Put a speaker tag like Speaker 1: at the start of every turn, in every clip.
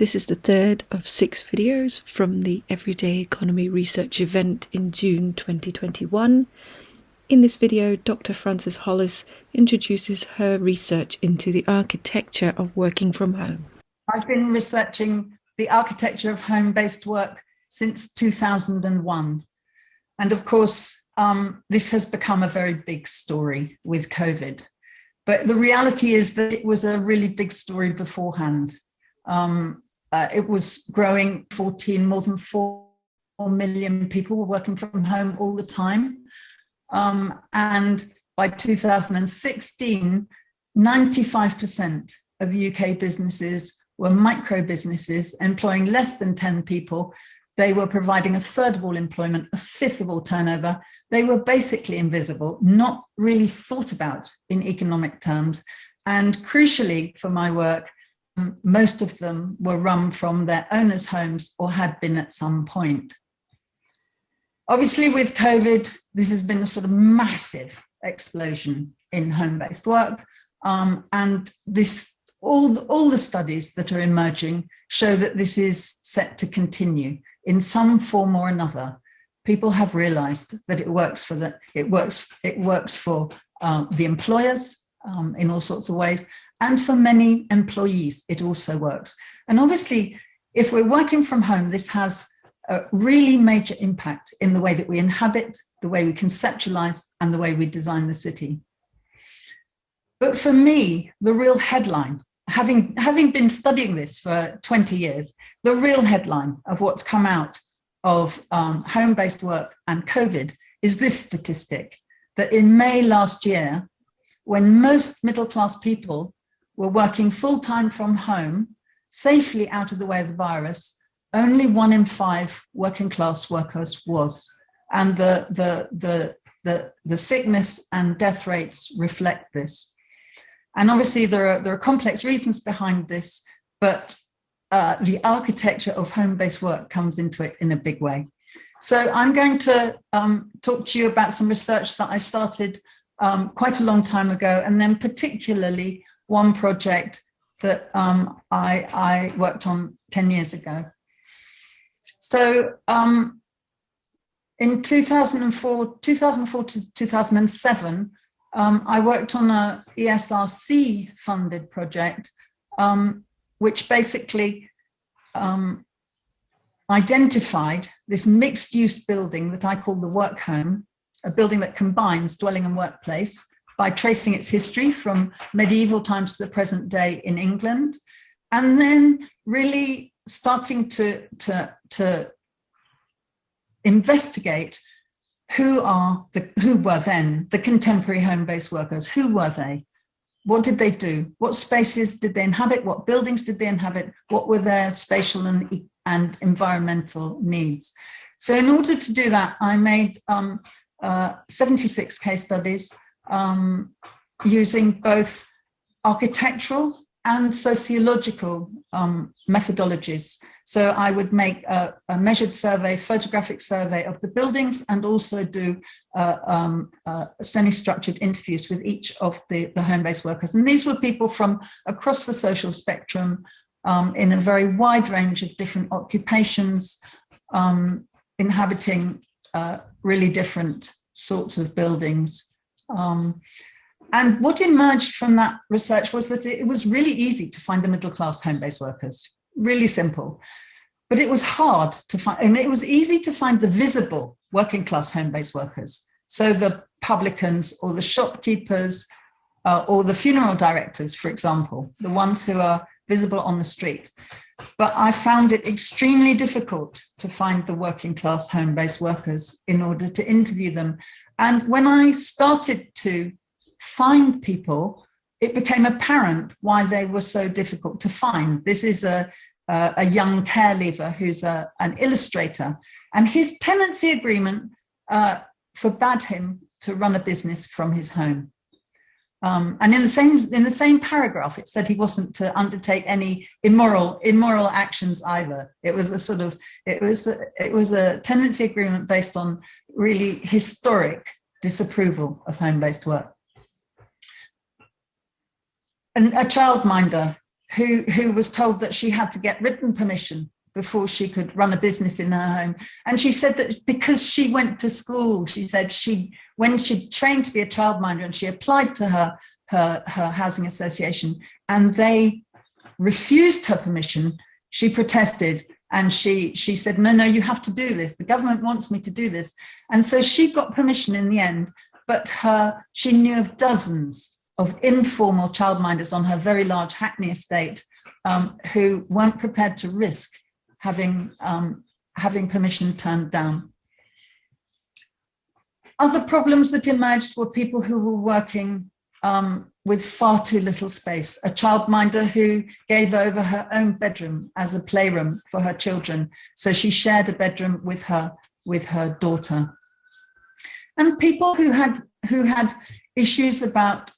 Speaker 1: This is the third of 6 videos from the Everyday Economy Research event in June 2021. In this video, Dr. Frances Holliss introduces her research into the architecture of working from home.
Speaker 2: I've been researching the architecture of home-based work since 2001. And of course, this has become a very big story with COVID. But the reality is that it was a really big story beforehand. It was growing. More than 4 million people were working from home all the time. And by 2016, 95% of UK businesses were micro businesses employing less than 10 people. They were providing a third of all employment, a fifth of all turnover. They were basically invisible, not really thought about in economic terms. And crucially for my work, most of them were run from their owners' homes or had been at some point. Obviously with COVID, this has been a sort of massive explosion in home-based work. And all the studies that are emerging show that this is set to continue in some form or another. People have realized that it works for the employers in all sorts of ways, and for many employees it also works. And obviously, if we're working from home, this has a really major impact in the way that we inhabit, the way we conceptualize, and the way we design the city. But for me, the real headline, having been studying this for 20 years, the real headline of what's come out of home-based work and COVID is this statistic, that in May last year, when most middle-class people were working full-time from home, safely out of the way of the virus, only 1 in 5 working-class workers was. And the sickness and death rates reflect this. And obviously there are complex reasons behind this, but the architecture of home-based work comes into it in a big way. So I'm going to talk to you about some research that I started quite a long time ago, and then particularly one project that I worked on 10 years ago. So in 2004 to 2007, I worked on a ESRC funded project, which basically identified this mixed use building that I call the work home, a building that combines dwelling and workplace, by tracing its history from medieval times to the present day in England, and then really starting to investigate who were then the contemporary home-based workers. Who were they? What did they do? What spaces did they inhabit? What buildings did they inhabit? What were their spatial and environmental needs? So in order to do that, I made 76 case studies using both architectural and sociological methodologies. So I would make a measured survey, photographic survey of the buildings, and also do semi-structured interviews with each of the home-based workers. And these were people from across the social spectrum in a very wide range of different occupations, inhabiting really different sorts of buildings. And what emerged from that research was that it was really easy to find the middle-class home-based workers, really simple. But it was hard to find, and it was easy to find the visible working-class home-based workers. So the publicans or the shopkeepers or the funeral directors, for example, the ones who are visible on the street. But I found it extremely difficult to find the working-class home-based workers in order to interview them. And when I started to find people, it became apparent why they were so difficult to find. This is a young care leaver who's an illustrator, and his tenancy agreement forbade him to run a business from his home. And in the same paragraph, it said he wasn't to undertake any immoral actions either. It was a tenancy agreement based on really historic disapproval of home-based work. And a childminder who was told that she had to get written permission before she could run a business in her home. And she said that because she went to school, she said when she trained to be a childminder and she applied to her housing association and they refused her permission, she protested and she said, no, you have to do this. The government wants me to do this. And so she got permission in the end, but she knew of dozens of informal childminders on her very large Hackney estate who weren't prepared to risk having permission turned down. Other problems that emerged were people who were working with far too little space. A childminder who gave over her own bedroom as a playroom for her children. So she shared a bedroom with her daughter. And people who had issues about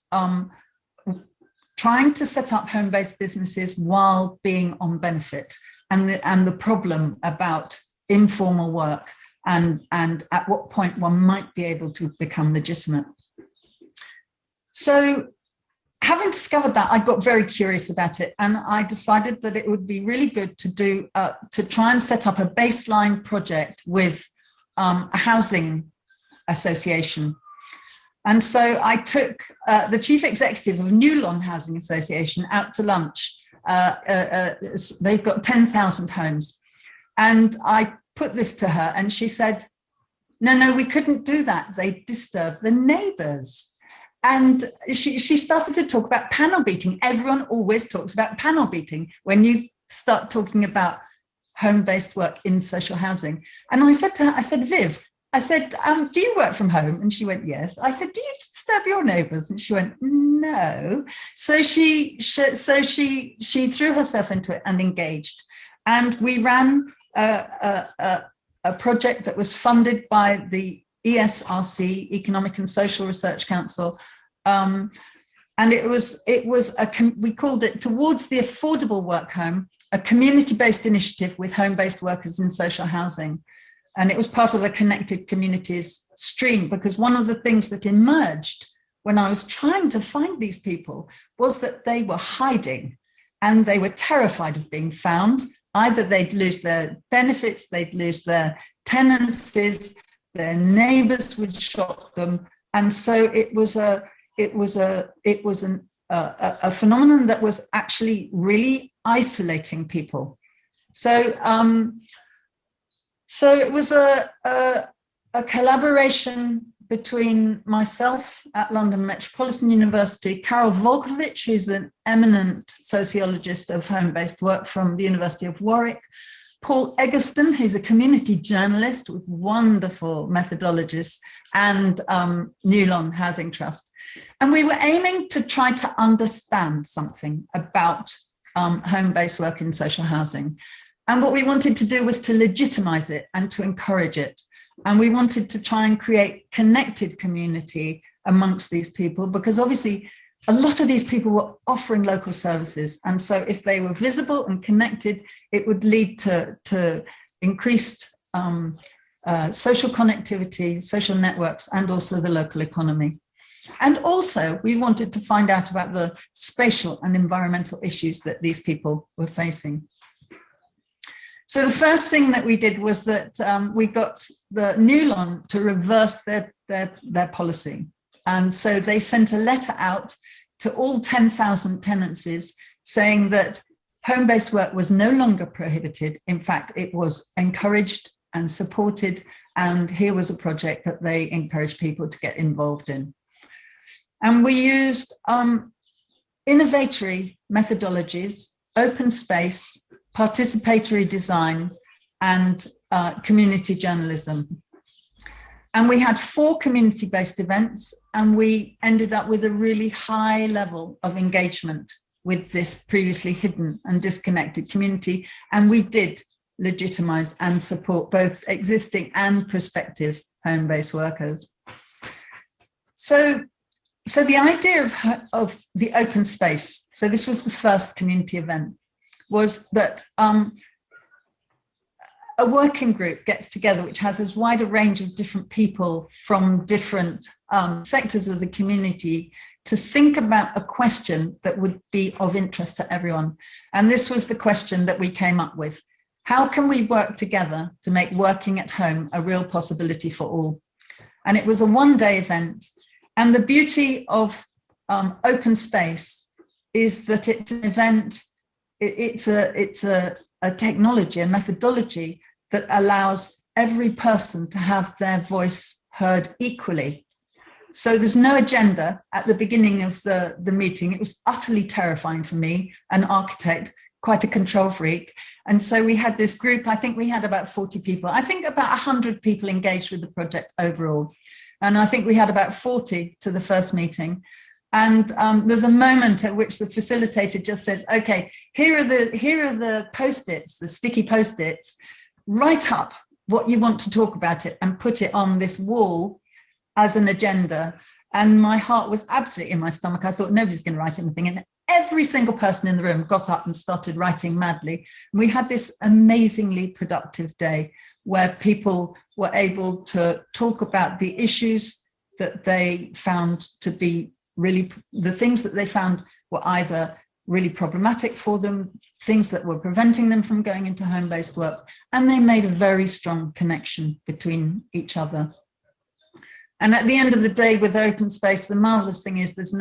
Speaker 2: trying to set up home-based businesses while being on benefit, and the problem about informal work and at what point one might be able to become legitimate. So having discovered that, I got very curious about it, and I decided that it would be really good to try and set up a baseline project with a housing association. And so I took the chief executive of New Lawn Housing Association out to lunch. They've got 10,000 homes. And I put this to her and she said, no, we couldn't do that. They disturb the neighbours. And she started to talk about panel beating. Everyone always talks about panel beating when you start talking about home-based work in social housing. And I said to her, Viv, do you work from home? And she went, yes. I said, do you disturb your neighbours? And she went, no. So she threw herself into it and engaged. And we ran a project that was funded by the ESRC, Economic and Social Research Council. And we called it Towards the Affordable Work Home, a community-based initiative with home-based workers in social housing. And it was part of a Connected Communities stream, because one of the things that emerged when I was trying to find these people was that they were hiding and they were terrified of being found. Either they'd lose their benefits, they'd lose their tenancies, their neighbors would shock them. And so it was a phenomenon that was actually really isolating people. So it was a collaboration between myself at London Metropolitan University, Carol Volkovich, who's an eminent sociologist of home-based work from the University of Warwick, Paul Eggleston, who's a community journalist with wonderful methodologies, and New Lawn Housing Trust. And we were aiming to try to understand something about home-based work in social housing. And what we wanted to do was to legitimize it and to encourage it. And we wanted to try and create connected community amongst these people, because obviously a lot of these people were offering local services. And so if they were visible and connected, it would lead to increased social connectivity, social networks, and also the local economy. And also we wanted to find out about the spatial and environmental issues that these people were facing. So the first thing that we did was that we got the New Lawn to reverse their policy. And so they sent a letter out to all 10,000 tenancies saying that home-based work was no longer prohibited. In fact, it was encouraged and supported. And here was a project that they encouraged people to get involved in. And we used innovatory methodologies, open space, participatory design, and community journalism. And we had 4 community-based events, and we ended up with a really high level of engagement with this previously hidden and disconnected community. And we did legitimize and support both existing and prospective home-based workers. So the idea of the open space, so this was the first community event, was that a working group gets together which has as wide a range of different people from different sectors of the community to think about a question that would be of interest to everyone. And this was the question that we came up with. How can we work together to make working at home a real possibility for all? And it was a one-day event. And the beauty of open space is that it's an event, it's a technology, a methodology that allows every person to have their voice heard equally. So there's no agenda at the beginning of the meeting. It was utterly terrifying for me, an architect, quite a control freak. And so we had this group, I think we had about 40 people. I think about 100 people engaged with the project overall. And I think we had about 40 to the first meeting. And there's a moment at which the facilitator just says, okay, here are the Post-its, the sticky Post-its, write up what you want to talk about it and put it on this wall as an agenda. And my heart was absolutely in my stomach. I thought nobody's going to write anything. And every single person in the room got up and started writing madly. We had this amazingly productive day where people were able to talk about the issues that they found to be really, the things that they found were either really problematic for them, things that were preventing them from going into home-based work, and they made a very strong connection between each other. And at the end of the day with open space, the marvelous thing is there's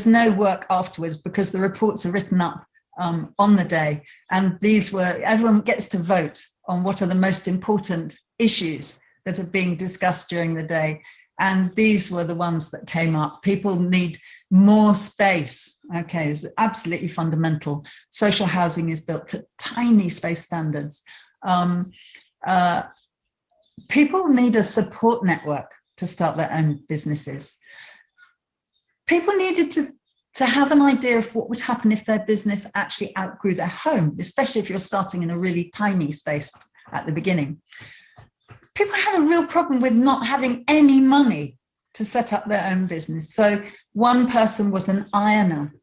Speaker 2: no work afterwards because the reports are written up on the day. And everyone gets to vote on what are the most important issues that are being discussed during the day. And these were the ones that came up. People need more space. Okay, it's absolutely fundamental. Social housing is built to tiny space standards. People need a support network to start their own businesses. People needed to have an idea of what would happen if their business actually outgrew their home, especially if you're starting in a really tiny space at the beginning. People had a real problem with not having any money to set up their own business. So one person was an ironer,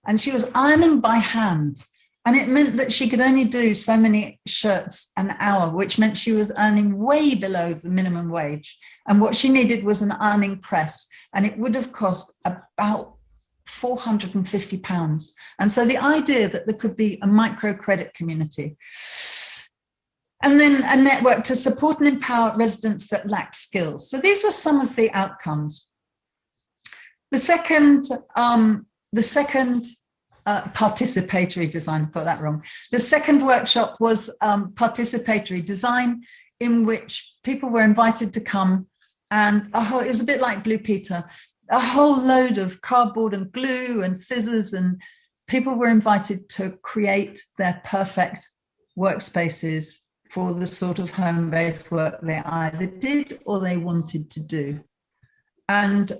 Speaker 2: and she was ironing by hand. And it meant that she could only do so many shirts an hour, which meant she was earning way below the minimum wage. And what she needed was an ironing press, and it would have cost about £450. And so the idea that there could be a microcredit community, and then a network to support and empower residents that lack skills. So these were some of the outcomes. The second participatory design, got that wrong. The second workshop was participatory design, in which people were invited to come, and it was a bit like Blue Peter, a whole load of cardboard and glue and scissors, and people were invited to create their perfect workspaces for the sort of home-based work they either did or they wanted to do. And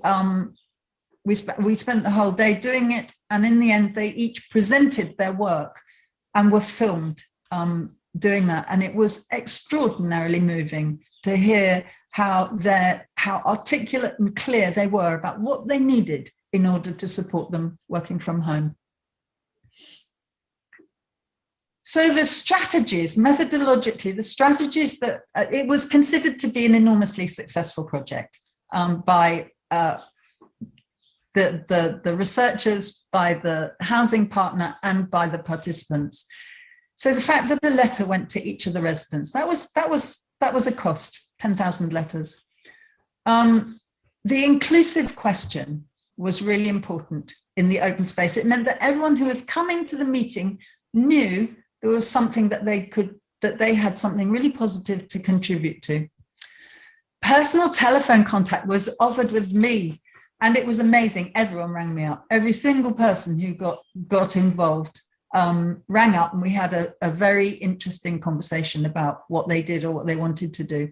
Speaker 2: we spent the whole day doing it, and in the end, they each presented their work and were filmed doing that. And it was extraordinarily moving to hear how articulate and clear they were about what they needed in order to support them working from home. So the strategies, methodologically, the strategies that it was considered to be an enormously successful project by the researchers, by the housing partner, and by the participants. So the fact that the letter went to each of the residents, that was a cost, 10,000 letters. The inclusive question was really important in the open space. It meant that everyone who was coming to the meeting knew there was something that they had something really positive to contribute to. Personal telephone contact was offered with me, and it was amazing. Everyone rang me up. Every single person who got involved rang up, and we had a very interesting conversation about what they did or what they wanted to do.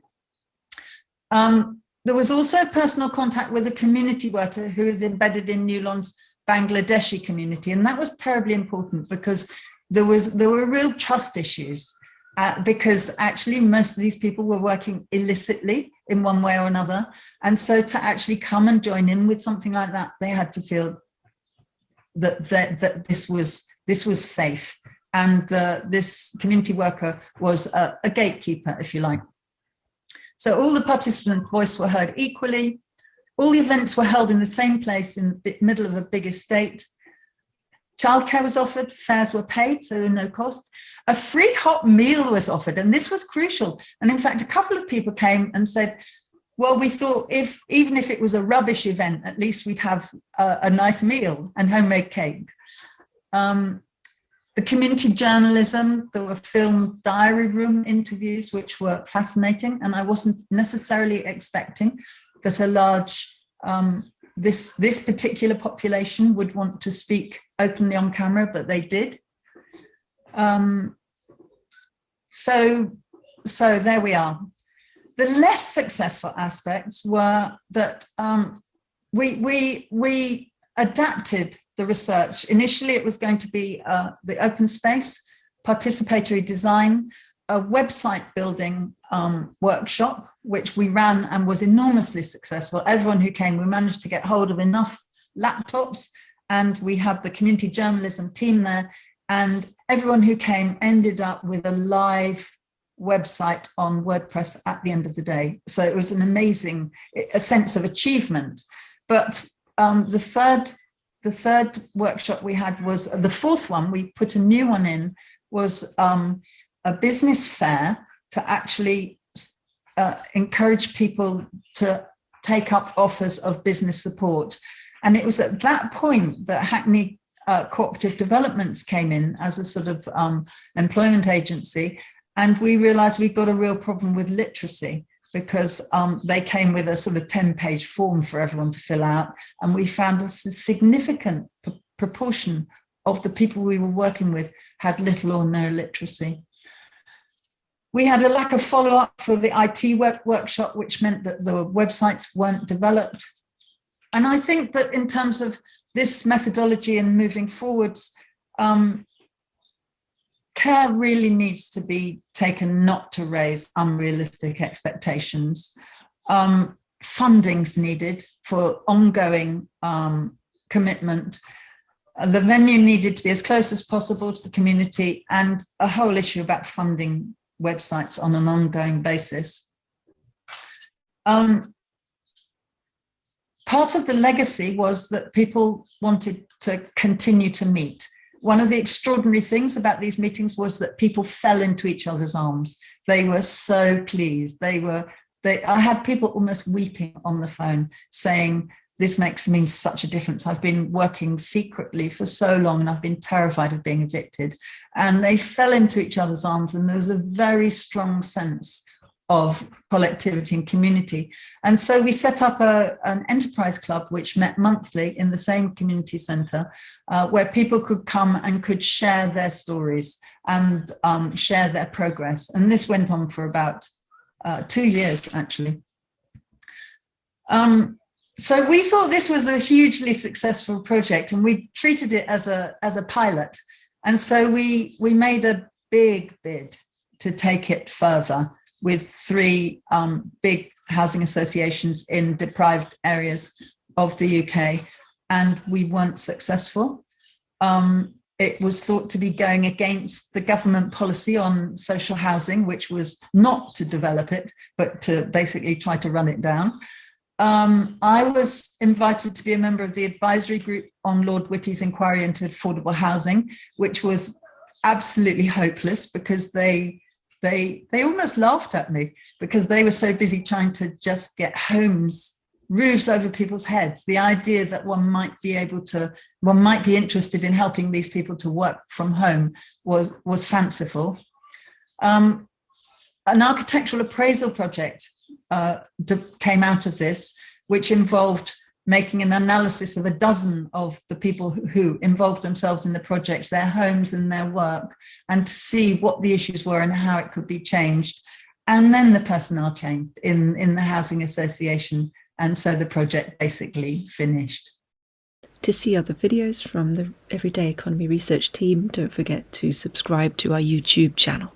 Speaker 2: There was also personal contact with a community worker who is embedded in Newlands Bangladeshi community, and that was terribly important because there were real trust issues because actually most of these people were working illicitly in one way or another. And so to actually come and join in with something like that, they had to feel that this was safe. And this community worker was a gatekeeper, if you like. So all the participants' voices were heard equally. All the events were held in the same place in the middle of a big estate. Childcare was offered, fares were paid, so no cost. A free hot meal was offered, and this was crucial. And in fact, a couple of people came and said, well, we thought even if it was a rubbish event, at least we'd have a nice meal and homemade cake. The community journalism, there were film diary room interviews, which were fascinating. And I wasn't necessarily expecting that a large, this particular population would want to speak openly on camera, but they did. So there we are. The less successful aspects were that we adapted the research. Initially, it was going to be the open space, participatory design, a website building workshop, which we ran and was enormously successful. Everyone who came, we managed to get hold of enough laptops, and we had the community journalism team there, and everyone who came ended up with a live website on WordPress at the end of the day. So it was an amazing, a sense of achievement. But the third workshop we had was, the fourth one, we put a new one in, was a business fair to actually encourage people to take up offers of business support. And it was at that point that Hackney Cooperative Developments came in as a sort of employment agency. And we realized we got a real problem with literacy, because they came with a sort of 10-page form for everyone to fill out. And we found a significant proportion of the people we were working with had little or no literacy. We had a lack of follow-up for the IT workshop, which meant that the websites weren't developed. And I think that in terms of this methodology and moving forwards, care really needs to be taken not to raise unrealistic expectations. Funding's needed for ongoing commitment. The venue needed to be as close as possible to the community, and a whole issue about funding websites on an ongoing basis. Part of the legacy was that people wanted to continue to meet. One of the extraordinary things about these meetings was that people fell into each other's arms. They were so pleased. I had people almost weeping on the phone saying, this means such a difference. I've been working secretly for so long and I've been terrified of being evicted. And they fell into each other's arms, and there was a very strong sense of collectivity and community. And so we set up an enterprise club which met monthly in the same community centre, where people could come and could share their stories and share their progress. And this went on for about 2 years, actually. So we thought this was a hugely successful project, and we treated it as a pilot. And so we made a big bid to take it further, with 3 big housing associations in deprived areas of the UK, and we weren't successful. It was thought to be going against the government policy on social housing, which was not to develop it, but to basically try to run it down. I was invited to be a member of the advisory group on Lord Whitty's inquiry into affordable housing, which was absolutely hopeless, because they almost laughed at me, because they were so busy trying to just get roofs over people's heads. The idea that one might be interested in helping these people to work from home was fanciful. An architectural appraisal project came out of this, which involved making an analysis of a dozen of the people who involved themselves in the projects, their homes and their work, and to see what the issues were and how it could be changed. And then the personnel changed in the housing association. And so the project basically finished.
Speaker 1: To see other videos from the Everyday Economy Research team, don't forget to subscribe to our YouTube channel.